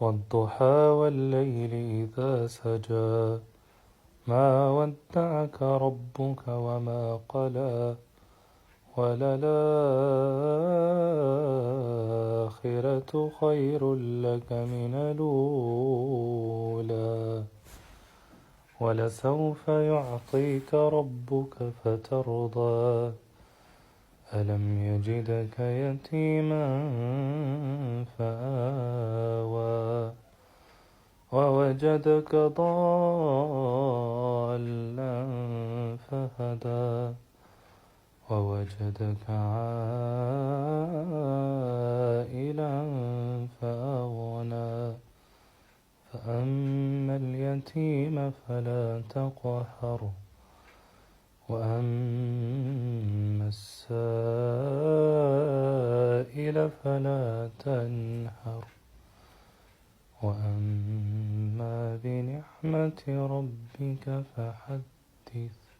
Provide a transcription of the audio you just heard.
والضحى والليل إذا سجى ما ودعك ربك وما قلى وللآخرة خير لك من الأولى ولسوف يعطيك ربك فترضى ألم يجدك يتيما فآوى ووجدك ضالا فهدى ووجدك عائلا فأغنى فأما اليتيم فلا تقهر وأما السائل فلا تنهر وأما بنعمة ربك فحدث